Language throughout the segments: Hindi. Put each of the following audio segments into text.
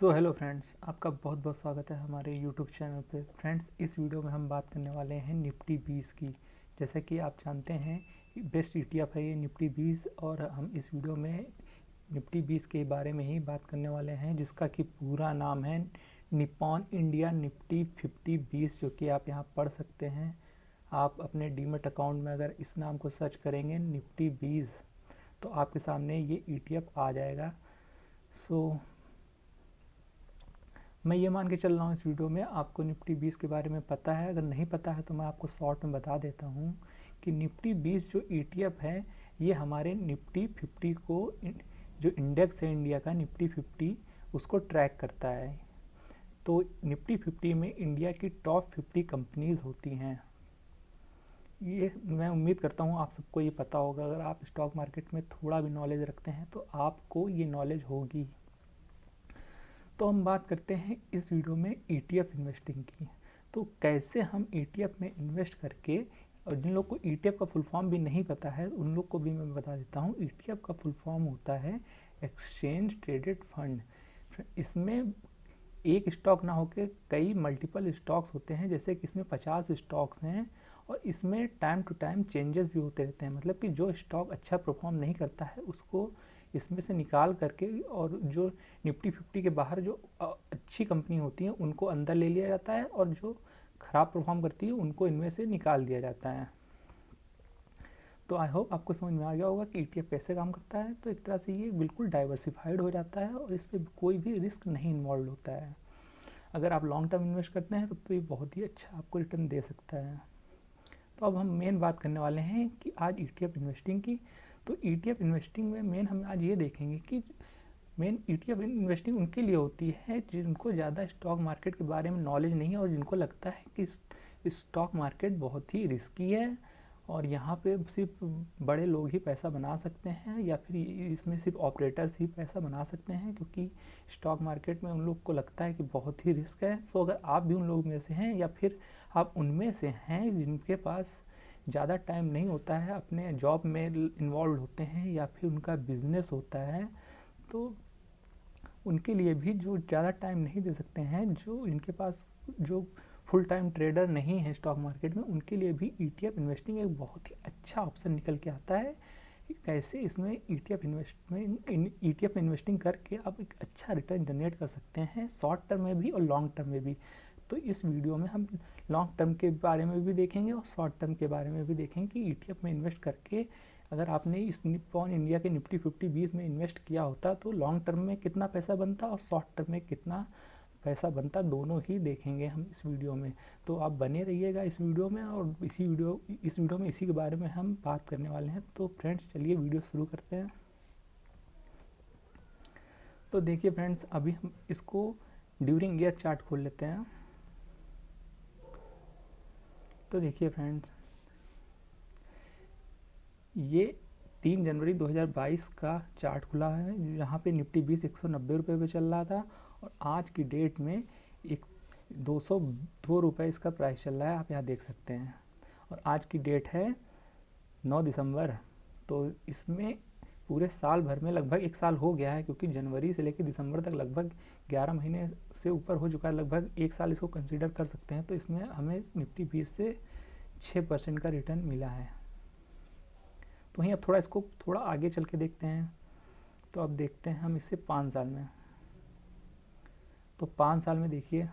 हेलो फ्रेंड्स, आपका बहुत बहुत स्वागत है हमारे यूट्यूब चैनल पे। फ्रेंड्स, इस वीडियो में हम बात करने वाले हैं निफ्टी 20 की। जैसा कि आप जानते हैं बेस्ट ईटीएफ है ये निफ्टी 20, और हम इस वीडियो में निफ्टी 20 के बारे में ही बात करने वाले हैं, जिसका कि पूरा नाम है निप्पॉन इंडिया निफ्टी 50-20, जो कि आप यहाँ पढ़ सकते हैं। आप अपने डीमैट अकाउंट में अगर इस नाम को सर्च करेंगे निफ्टी 20 तो आपके सामने ये ईटीएफ आ जाएगा। मैं ये मान के चल रहा हूँ इस वीडियो में आपको निफ्टी 20 के बारे में पता है। अगर नहीं पता है तो मैं आपको शॉर्ट में बता देता हूँ कि निफ्टी 20 जो ईटीएफ है ये हमारे निफ्टी 50 को, जो इंडेक्स है इंडिया का निफ्टी 50, उसको ट्रैक करता है। तो निफ्टी 50 में इंडिया की टॉप 50 कंपनीज होती हैं। ये मैं उम्मीद करता हूँ आप सबको ये पता होगा। अगर आप स्टॉक मार्केट में थोड़ा भी नॉलेज रखते हैं तो आपको ये नॉलेज होगी। तो हम बात करते हैं इस वीडियो में ईटीएफ इन्वेस्टिंग की। तो कैसे हम ईटीएफ में इन्वेस्ट करके, और जिन लोग को ईटीएफ का फुल फॉर्म भी नहीं पता है उन लोग को भी मैं बता देता हूँ। ईटीएफ का फुल फॉर्म होता है एक्सचेंज ट्रेडेड फंड। इसमें एक स्टॉक ना होकर कई मल्टीपल स्टॉक्स होते हैं। जैसे कि इसमें 50 स्टॉक्स हैं और इसमें टाइम टू टाइम चेंजेस भी होते रहते हैं। मतलब कि जो स्टॉक अच्छा परफॉर्म नहीं करता है उसको इसमें से निकाल करके, और जो निफ्टी 50 के बाहर जो अच्छी कंपनी होती हैं उनको अंदर ले लिया जाता है, और जो ख़राब परफॉर्म करती है उनको इनमें से निकाल दिया जाता है। तो आई होप आपको समझ में आ गया होगा कि ईटीएफ कैसे काम करता है। तो एक तरह से ये बिल्कुल डाइवर्सिफाइड हो जाता है और इसमें कोई भी रिस्क नहीं इन्वॉल्व होता है। अगर आप लॉन्ग टर्म इन्वेस्ट करते हैं तो ये बहुत ही अच्छा आपको रिटर्न दे सकता है। तो अब हम मेन बात करने वाले हैं कि आज ईटीएफ इन्वेस्टिंग की। तो ईटीएफ इन्वेस्टिंग में मेन हम आज ये देखेंगे कि मेन ईटीएफ इन्वेस्टिंग उनके लिए होती है जिनको ज़्यादा स्टॉक मार्केट के बारे में नॉलेज नहीं है और जिनको लगता है कि स्टॉक मार्केट बहुत ही रिस्की है और यहाँ पे सिर्फ बड़े लोग ही पैसा बना सकते हैं, या फिर इसमें सिर्फ ऑपरेटर्स ही पैसा बना सकते हैं, क्योंकि स्टॉक मार्केट में उन लोग को लगता है कि बहुत ही रिस्क है। सो अगर आप भी उन लोग में से हैं, या फिर आप उनमें से हैं जिनके पास ज़्यादा टाइम नहीं होता है, अपने जॉब में इन्वॉल्व होते हैं, या फिर उनका बिजनेस होता है, तो उनके लिए भी, जो ज़्यादा टाइम नहीं दे सकते हैं, जो इनके पास जो फुल टाइम ट्रेडर नहीं है स्टॉक मार्केट में, उनके लिए भी ईटीएफ इन्वेस्टिंग एक बहुत ही अच्छा ऑप्शन निकल के आता है। कैसे इसमें ईटीएफ इन्वेस्टिंग करके आप एक अच्छा रिटर्न जनरेट कर सकते हैं, शॉर्ट टर्म में भी और लॉन्ग टर्म में भी। तो इस वीडियो में हम लॉन्ग टर्म के बारे में भी देखेंगे और शॉर्ट टर्म के बारे में भी देखेंगे कि ईटीएफ में इन्वेस्ट करके अगर आपने इस निप्पॉन इंडिया के निफ्टी 50-20 में इन्वेस्ट किया होता तो लॉन्ग टर्म में कितना पैसा बनता और शॉर्ट टर्म में कितना पैसा बनता, दोनों ही देखेंगे हम इस वीडियो में। तो आप बने रहिएगा इस वीडियो में, और इस वीडियो में इसी के बारे में हम बात करने वाले हैं। तो फ्रेंड्स, चलिए वीडियो शुरू करते हैं। तो देखिए फ्रेंड्स, अभी हम इसको ड्यूरिंग ईयर चार्ट खोल लेते हैं। तो देखिए फ्रेंड्स, ये 3 जनवरी 2022 का चार्ट खुला है, यहाँ पे निफ्टी 20 190 रुपये पे चल रहा था, और आज की डेट में एक 202 रुपये इसका प्राइस चल रहा है, आप यहाँ देख सकते हैं। और आज की डेट है 9 दिसंबर। तो इसमें पूरे साल भर में लगभग एक साल हो गया है, क्योंकि जनवरी से लेकर दिसंबर तक लगभग 11 महीने से ऊपर हो चुका है, लगभग एक साल इसको कंसिडर कर सकते हैं। तो इसमें हमें निफ्टी 20 से 6% का रिटर्न मिला है। तो वहीं अब इसको थोड़ा आगे चल के देखते हैं। तो अब देखते हैं हम इसे 5 साल में। तो 5 साल में देखिए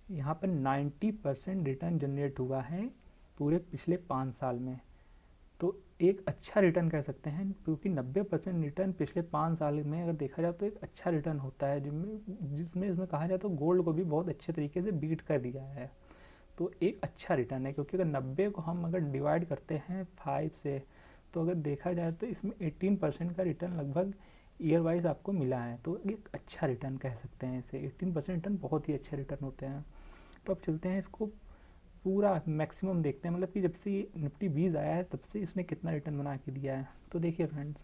यहाँ पर 90% रिटर्न जनरेट हुआ है पूरे पिछले 5 साल में। तो एक अच्छा रिटर्न कह सकते हैं, क्योंकि 90% रिटर्न पिछले 5 साल में अगर देखा जाए तो एक अच्छा रिटर्न होता है, जिसमें इसमें कहा जाए तो गोल्ड को भी बहुत अच्छे तरीके से बीट कर दिया है। तो एक अच्छा रिटर्न है, क्योंकि अगर 90 को हम अगर डिवाइड करते हैं 5 से, तो अगर देखा जाए तो इसमें 18% का रिटर्न लगभग ईयर वाइज आपको मिला है। तो एक अच्छा रिटर्न कह सकते हैं इसे। 18% रिटर्न बहुत ही अच्छे रिटर्न होते हैं। तो अब चलते हैं इसको पूरा मैक्सिमम देखते हैं, मतलब कि जब से निफ्टी 20 आया है तब से इसने कितना रिटर्न बना के दिया है। तो देखिए फ्रेंड्स,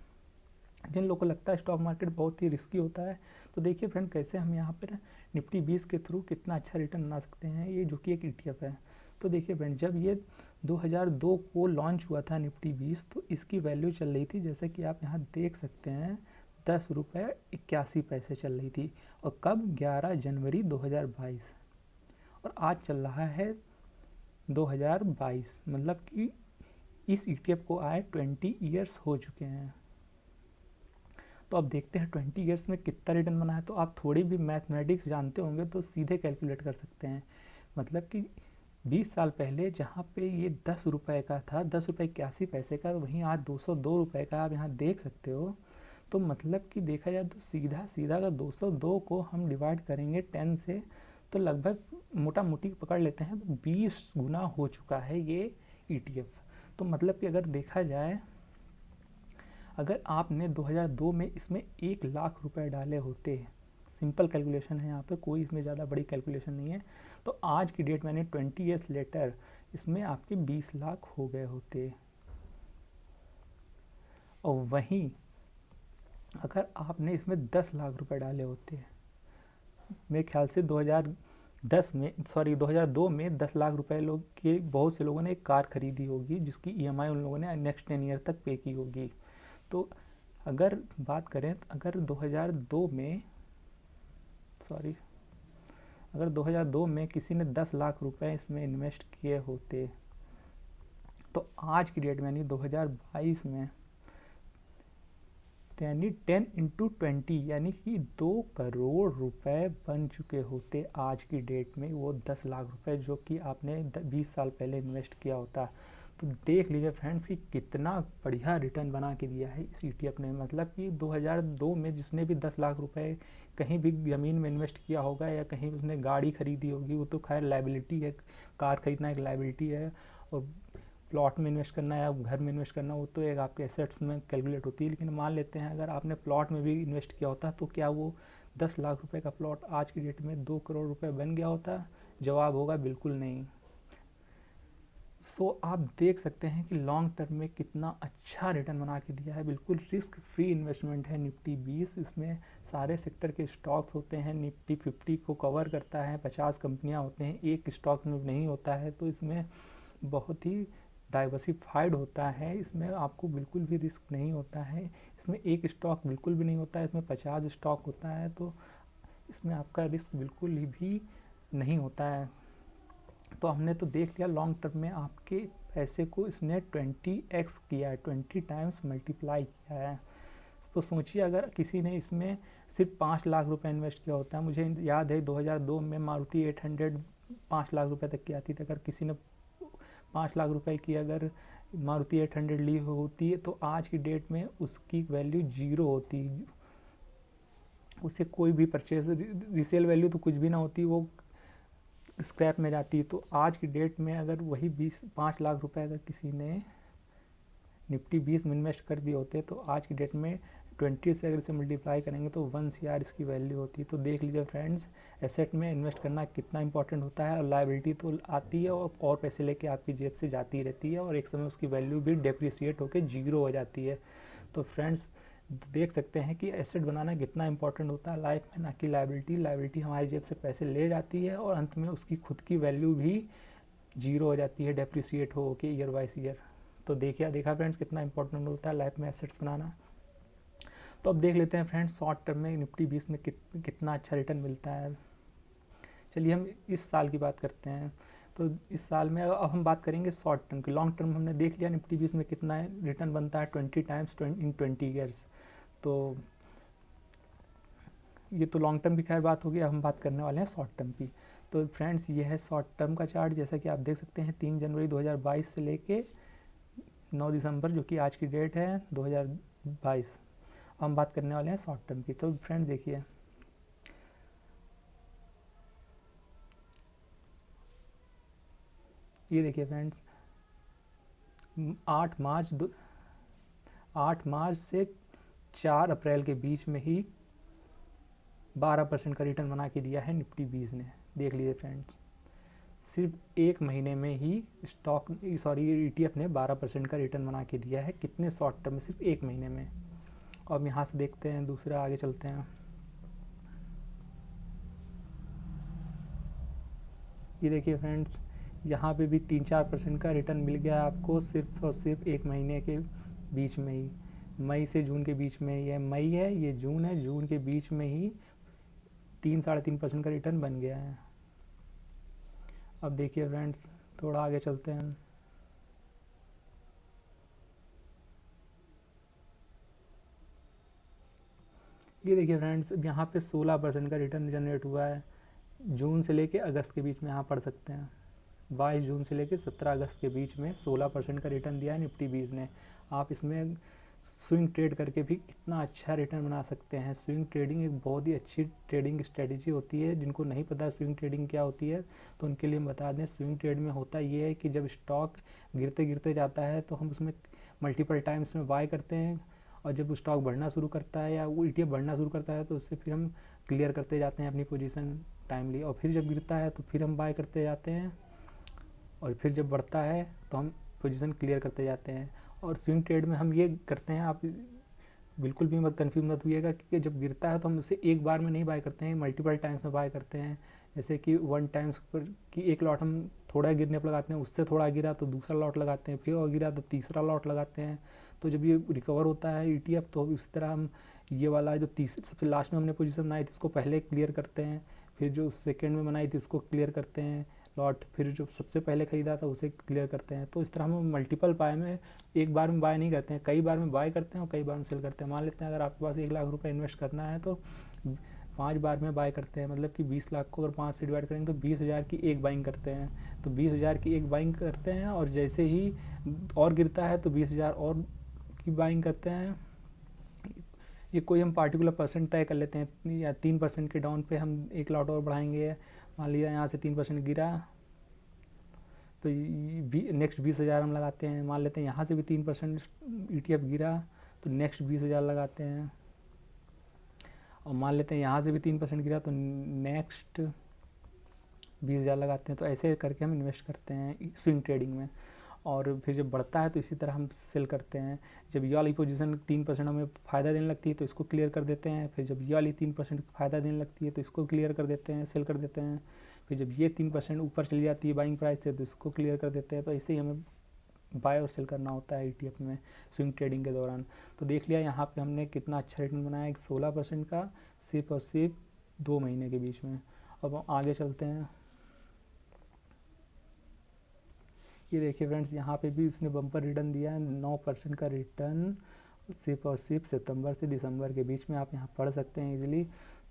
जिन लोगों को लगता है स्टॉक मार्केट बहुत ही रिस्की होता है, तो देखिए फ्रेंड कैसे हम यहाँ पर निफ्टी 20 के थ्रू कितना अच्छा रिटर्न बना सकते हैं, ये जो कि एक ईटीएफ है। तो देखिए फ्रेंड, जब ये 2002 को लॉन्च हुआ था निफ्टी 20, तो इसकी वैल्यू चल रही थी, जैसे कि आप यहाँ देख सकते हैं, 10 रुपये 81 पैसे चल रही थी। और कब? 11 जनवरी 2022। और आज चल रहा है 2022, मतलब कि इस ETF को आए 20 ईयर्स हो चुके हैं। तो अब देखते हैं 20 ईयर्स में कितना रिटर्न बना है। तो आप थोड़ी भी मैथमेटिक्स जानते होंगे तो सीधे कैलकुलेट कर सकते हैं। मतलब कि 20 साल पहले जहाँ पे ये 10 रुपये का था, 10 रुपये 81 पैसे का, वहीं आज 202 रुपये का आप यहाँ देख सकते हो। तो मतलब कि देखा जाए तो सीधा सीधा अगर 202 को हम डिवाइड करेंगे 10 से, तो लगभग मोटा मोटी पकड़ लेते हैं तो 20 गुना हो चुका है ये ETF। तो मतलब कि अगर देखा जाए, अगर आपने 2002 में इसमें 1 लाख रुपए डाले होते, सिंपल कैलकुलेशन है यहाँ पे, कोई इसमें ज़्यादा बड़ी कैलकुलेशन नहीं है, तो आज की डेट मैंने 20 ईयर्स लेटर इसमें आपके 20 लाख हो गए होते। और वहीं अगर आपने इसमें 10 लाख रुपए डाले होते, मेरे ख्याल से 2002 में 10 लाख रुपए लोग के बहुत से लोगों ने एक कार खरीदी होगी जिसकी EMI उन लोगों ने नेक्स्ट 10 ईयर तक पे की होगी। तो अगर बात करें, अगर 2002 में किसी ने 10 लाख रुपए इसमें इन्वेस्ट किए होते, तो आज की डेट में यानी 2022 में, यानी 10 इंटू 20 यानी कि 2 करोड़ रुपए बन चुके होते आज की डेट में, वो 10 लाख रुपए जो कि आपने 20 साल पहले इन्वेस्ट किया होता। तो देख लीजिए फ्रेंड्स कि कितना बढ़िया रिटर्न बना के दिया है इस ETF ने। मतलब कि 2002 में जिसने भी 10 लाख रुपए कहीं भी ज़मीन में इन्वेस्ट किया होगा या कहीं उसने गाड़ी खरीदी होगी, वो तो खैर लायबिलिटी है, कार खरीदना एक लायबिलिटी है, और प्लॉट में इन्वेस्ट करना या घर में इन्वेस्ट करना वो तो एक आपके एसेट्स में कैलकुलेट होती है। लेकिन मान लेते हैं अगर आपने प्लॉट में भी इन्वेस्ट किया होता तो क्या वो 10 लाख रुपए का प्लॉट आज की डेट में 2 करोड़ रुपए बन गया होता? जवाब होगा बिल्कुल नहीं। सो आप देख सकते हैं कि लॉन्ग टर्म में कितना अच्छा रिटर्न बना के दिया है। बिल्कुल रिस्क फ्री इन्वेस्टमेंट है निफ्टी 20। इसमें सारे सेक्टर के स्टॉक्स होते हैं। निफ्टी 50 को कवर करता है, 50 कंपनियां होते हैं, एक स्टॉक में नहीं होता है। तो इसमें बहुत ही डाइवर्सिफाइड होता है, इसमें आपको बिल्कुल भी रिस्क नहीं होता है। इसमें एक स्टॉक बिल्कुल भी नहीं होता है, इसमें 50 स्टॉक होता है, तो इसमें आपका रिस्क बिल्कुल भी नहीं होता है। तो हमने तो देख लिया लॉन्ग टर्म में आपके पैसे को इसने 20x किया है, 20 टाइम्स मल्टीप्लाई किया है। तो सोचिए अगर किसी ने इसमें सिर्फ 5 लाख रुपए इन्वेस्ट किया होता है, मुझे याद है 2002 में मारुति 800 5 लाख रुपए तक की आती थी। अगर किसी ने 5 लाख रुपए की अगर मारुति 800 ली होती है तो आज की डेट में उसकी वैल्यू 0 होती, उसे कोई भी परचेज, रीसेल वैल्यू तो कुछ भी ना होती, वो स्क्रैप में जाती। तो आज की डेट में अगर वही 5 लाख रुपए अगर किसी ने निफ्टी 20 में इन्वेस्ट कर दिए होते तो आज की डेट में 20 से अगर इसे मल्टीप्लाई करेंगे तो 1 CR इसकी वैल्यू होती है। तो देख लीजिए फ्रेंड्स, एसेट में इन्वेस्ट करना कितना इंपॉर्टेंट होता है। और लायबिलिटी तो आती है और पैसे लेके आपकी जेब से जाती रहती है, और एक समय उसकी वैल्यू भी डेप्रिसिएट होकर 0 हो जाती है। तो फ्रेंड्स देख सकते हैं कि एसेट बनाना कितना इंपॉर्टेंट होता है लाइफ में, ना कि लायबिलिटी हमारी जेब से पैसे ले जाती है और अंत में उसकी खुद की वैल्यू भी 0 हो जाती है, डेप्रिसिएट हो के ईयर बाय ईयर। तो देखा फ्रेंड्स कितना इंपॉर्टेंट होता है लाइफ में एसेट्स बनाना। तो अब देख लेते हैं फ्रेंड्स शॉर्ट टर्म में निफ्टी 20 में कितना अच्छा रिटर्न मिलता है। चलिए हम इस साल की बात करते हैं। तो इस साल में अब हम बात करेंगे शॉर्ट टर्म की। लॉन्ग टर्म हमने देख लिया निफ्टी 20 में कितना रिटर्न बनता है, 20 टाइम्स इन 20 ईयर्स। तो ये तो लॉन्ग टर्म की खैर बात होगी। अब हम बात करने वाले हैं शॉर्ट टर्म की। तो फ्रेंड्स ये है शॉर्ट टर्म का चार्ट, जैसा कि आप देख सकते हैं 3 जनवरी 2022 से लेके 9 दिसंबर जो कि आज की डेट है 2022। हम बात करने वाले हैं शॉर्ट टर्म की। तो फ्रेंड्स देखिए, ये देखिए फ्रेंड्स, 8 मार्च से 4 अप्रैल के बीच में ही 12% का रिटर्न बना के दिया है निफ्टी 20 ने। देख लीजिए फ्रेंड्स, सिर्फ एक महीने में ही ETF ने 12% का रिटर्न बना के दिया है। कितने शॉर्ट टर्म में? सिर्फ एक महीने में। अब यहाँ से देखते हैं दूसरा, आगे चलते हैं। ये देखिए फ्रेंड्स, यहाँ पे भी 3-4% का रिटर्न मिल गया आपको सिर्फ और सिर्फ एक महीने के बीच में ही। मई से जून के बीच में, ये मई है ये जून है, जून के बीच में ही 3-3.5% का रिटर्न बन गया है। अब देखिए फ्रेंड्स, थोड़ा आगे चलते हैं। ये देखिए फ्रेंड्स, यहाँ पे 16% का रिटर्न जनरेट हुआ है जून से लेके अगस्त के बीच में। यहाँ पढ़ सकते हैं 22 जून से लेके 17 अगस्त के बीच में 16% का रिटर्न दिया है निफ्टी 20 ने। आप इसमें स्विंग ट्रेड करके भी कितना अच्छा रिटर्न बना सकते हैं। स्विंग ट्रेडिंग एक बहुत ही अच्छी ट्रेडिंग स्ट्रेटजी होती है। जिनको नहीं पता स्विंग ट्रेडिंग क्या होती है तो उनके लिए हम बता दें। स्विंग ट्रेड में होता ये है कि जब स्टॉक गिरते गिरते जाता है तो हम उसमें मल्टीपल टाइम्स में बाय करते हैं, और जब स्टॉक बढ़ना शुरू करता है या वो ETF बढ़ना शुरू करता है तो उससे फिर हम क्लियर करते जाते हैं अपनी पोजीशन टाइमली, और फिर जब गिरता है तो फिर हम बाय करते जाते हैं, और फिर जब बढ़ता है तो हम पोजीशन क्लियर करते जाते हैं। और स्विंग ट्रेड में हम ये करते हैं, आप बिल्कुल भी मत कन्फ्यूज मत होइएगा कि जब गिरता है तो हम उसे एक बार में नहीं बाय करते हैं, मल्टीपल टाइम्स में बाय करते हैं। जैसे कि 1 टाइम्स पर कि एक लॉट हम थोड़ा गिरने पर लगाते हैं, उससे थोड़ा गिरा तो दूसरा लॉट लगाते हैं, फिर और गिरा तो तीसरा लॉट लगाते हैं। तो जब ये रिकवर होता है ETF तो इस तरह हम ये वाला जो सबसे लास्ट में हमने पोजीशन बनाई थी उसको पहले क्लियर करते हैं, फिर जो सेकेंड में बनाई थी उसको क्लियर करते हैं लॉट, फिर जो सबसे पहले खरीदा था उसे क्लियर करते हैं। तो इस तरह हम मल्टीपल बाय में एक बार में बाय नहीं करते हैं, कई बार में बाय करते हैं और कई बार में सेल करते हैं। मान लेते हैं अगर आपके पास 1 लाख रुपए इन्वेस्ट करना है तो 5 बार में बाय करते हैं, मतलब कि 20 लाख को अगर 5 से डिवाइड करेंगे तो 20,000 की एक बाइंग करते हैं। तो 20,000 की एक बाइंग करते हैं, और जैसे ही और गिरता है तो 20,000 और की बाइंग करते हैं। ये कोई हम पार्टिकुलर परसेंट तय कर लेते हैं, या 3% के डाउन पे हम एक लॉट और बढ़ाएंगे। मान लिया यहाँ से 3% गिरा तो नेक्स्ट 20,000 हम लगाते हैं। मान लेते हैं यहाँ से भी 3% ETF गिरा तो नेक्स्ट 20,000 लगाते हैं, और मान लेते हैं यहाँ से भी 3% गिरा तो नेक्स्ट 20,000 लगाते हैं। तो ऐसे करके हम इन्वेस्ट करते हैं स्विंग ट्रेडिंग में। और फिर जब बढ़ता है तो इसी तरह हम सेल करते हैं। जब ये वाली पोजीशन 3% हमें फ़ायदा देने लगती है तो इसको क्लियर कर देते हैं, फिर जब ये वाली 3% फ़ायदा देने लगती है तो इसको क्लियर कर देते हैं, सेल कर देते हैं। फिर जब ये 3% ऊपर चली जाती है बाइंग प्राइस से तो इसको क्लियर कर देते हैं। तो ऐसे ही हमें बाय और सेल करना होता है ETF में स्विंग ट्रेडिंग के दौरान। तो देख लिया यहाँ पे हमने कितना अच्छा रिटर्न बनाया, 16% का सिर्फ और सिर्फ 2 महीने के बीच में। अब हम आगे चलते हैं। ये देखिए फ्रेंड्स, यहाँ पे भी इसने बम्पर रिटर्न दिया है, 9% का रिटर्न सिर्फ और सिर्फ सितंबर से दिसंबर के बीच में। आप यहाँ पढ़ सकते हैं इजीली।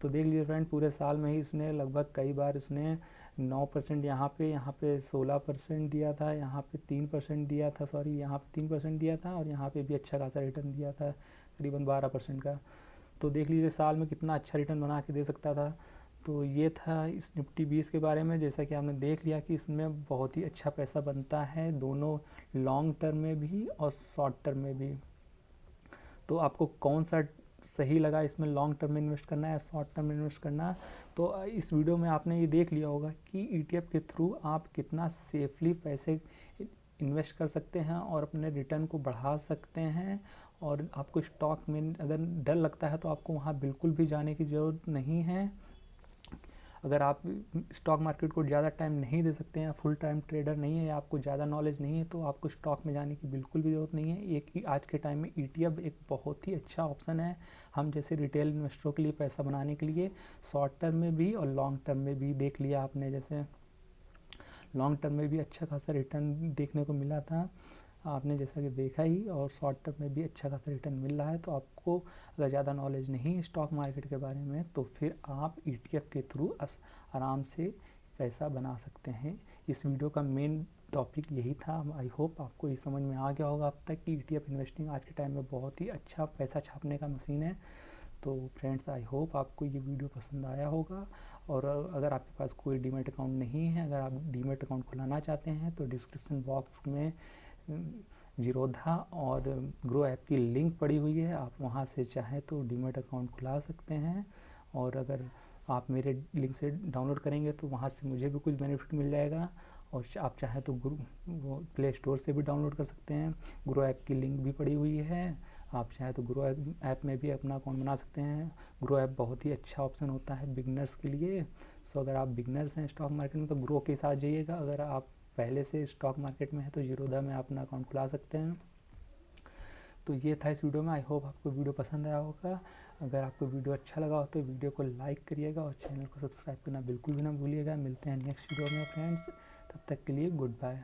तो देख लीजिए फ्रेंड, पूरे साल में ही इसने लगभग कई बार इसने 9% यहाँ पे 16% दिया था, यहाँ पे 3% दिया था, सॉरी यहाँ पे 3% दिया था, और यहाँ पे भी अच्छा खासा रिटर्न दिया था करीबन 12% का। तो देख लीजिए साल में कितना अच्छा रिटर्न बना के दे सकता था। तो ये था इस निफ्टी 20 के बारे में। जैसा कि आपने देख लिया कि इसमें बहुत ही अच्छा पैसा बनता है, दोनों लॉन्ग टर्म में भी और शॉर्ट टर्म में भी। तो आपको कौन सा सही लगा, इसमें लॉन्ग टर्म में इन्वेस्ट करना है या शॉर्ट टर्म में इन्वेस्ट करना है? तो इस वीडियो में आपने ये देख लिया होगा कि ETF के थ्रू आप कितना सेफली पैसे इन्वेस्ट कर सकते हैं और अपने रिटर्न को बढ़ा सकते हैं। और आपको स्टॉक में अगर डर लगता है तो आपको वहाँ बिल्कुल भी जाने की ज़रूरत नहीं है। अगर आप स्टॉक मार्केट को ज़्यादा टाइम नहीं दे सकते हैं, फुल टाइम ट्रेडर नहीं है, या आपको ज़्यादा नॉलेज नहीं है, तो आपको स्टॉक में जाने की बिल्कुल भी ज़रूरत नहीं है। एक ही आज के टाइम में ETF एक बहुत ही अच्छा ऑप्शन है हम जैसे रिटेल इन्वेस्टरों के लिए पैसा बनाने के लिए, शॉर्ट टर्म में भी और लॉन्ग टर्म में भी। देख लिया आपने, जैसे लॉन्ग टर्म में भी अच्छा खासा रिटर्न देखने को मिला था आपने जैसा कि देखा ही, और शॉर्ट टर्म में भी अच्छा खासा रिटर्न मिल रहा है। तो आपको अगर ज़्यादा नॉलेज नहीं है स्टॉक मार्केट के बारे में तो फिर आप ETF के थ्रू आराम से पैसा बना सकते हैं। इस वीडियो का मेन टॉपिक यही था। आई होप आपको ये समझ में आ गया होगा अब तक कि ETF इन्वेस्टिंग आज के टाइम में बहुत ही अच्छा पैसा छापने का मशीन है। तो फ्रेंड्स, आई होप आपको ये वीडियो पसंद आया होगा। और अगर आपके पास कोई डीमैट अकाउंट नहीं है, अगर आप डीमैट अकाउंट खुलाना चाहते हैं तो डिस्क्रिप्शन बॉक्स में जीरोधा और ग्रो ऐप की लिंक पड़ी हुई है, आप वहां से चाहें तो डीमैट अकाउंट खुला सकते हैं। और अगर आप मेरे लिंक से डाउनलोड करेंगे तो वहां से मुझे भी कुछ बेनिफिट मिल जाएगा। और आप चाहें तो वो प्ले स्टोर से भी डाउनलोड कर सकते हैं, ग्रो ऐप की लिंक भी पड़ी हुई है। आप चाहें तो ग्रो ऐप में भी अपना अकाउंट बना सकते हैं। ग्रो ऐप बहुत ही अच्छा ऑप्शन होता है बिगनर्स के लिए। सो अगर आप बिगनर्स हैं स्टॉक मार्केट में तो ग्रो के साथ जाइएगा। अगर आप पहले से स्टॉक मार्केट में है तो जीरोधा में अपना अकाउंट खुला सकते हैं। तो ये था इस वीडियो में। आई होप आपको वीडियो पसंद आया होगा। अगर आपको वीडियो अच्छा लगा हो तो वीडियो को लाइक करिएगा और चैनल को सब्सक्राइब करना बिल्कुल भी ना भूलिएगा। मिलते हैं नेक्स्ट वीडियो में फ्रेंड्स, तब तक के लिए गुड बाय।